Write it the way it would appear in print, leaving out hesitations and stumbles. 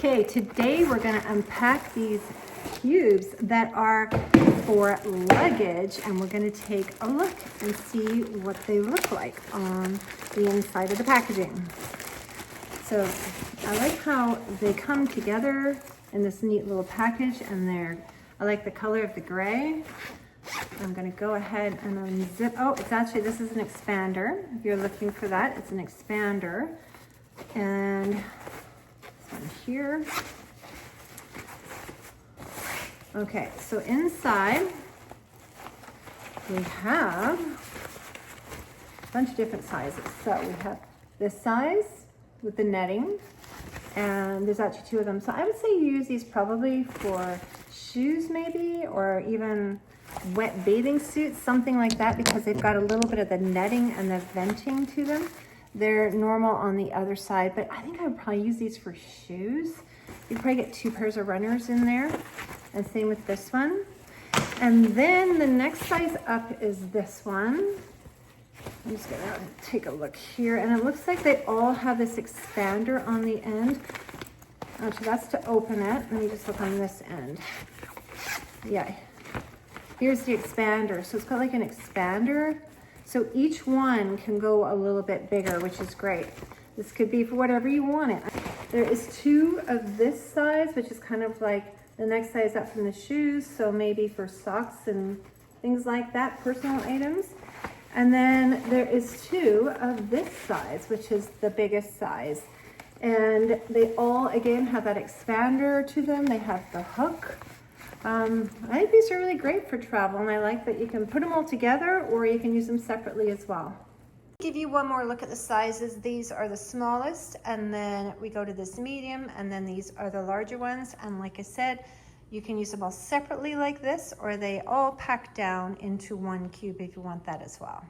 Okay, today we're going to unpack these cubes that are for luggage, and we're going to take a look and see what they look like on the inside of the packaging. So I like how they come together in this neat little package, and I like the color of the gray. I'm going to go ahead and unzip. Oh, it's actually, this is an expander. If you're looking for that, it's an expander. And this one here. Okay, so inside we have a bunch of different sizes. So we have this size with the netting, and there's actually two of them. So I would say you use these probably for shoes maybe, or even wet bathing suits, something like that, because they've got a little bit of the netting and the venting to them. They're normal on the other side, but I think I would probably use these for shoes. You'd probably get 2 pairs of runners in there, and same with this one. And then the next size up is this one. I'm just gonna take a look here, and it looks like they all have this expander on the end. Actually, that's to open it. Let me just look on this end. Yeah, here's the expander. So it's got like an expander. So each one can go a little bit bigger, which is great. This could be for whatever you want it. There is 2 of this size, which is kind of like the next size up from the shoes. So maybe for socks and things like that, personal items. And then there is 2 of this size, which is the biggest size. And they all, again, have that expander to them. They have the hook. I think these are really great for travel, and I like that you can put them all together or you can use them separately as well. Give you one more look at the sizes. These are the smallest, and then we go to this medium, and then these are the larger ones. And like I said, you can use them all separately like this, or they all pack down into one cube if you want that as well.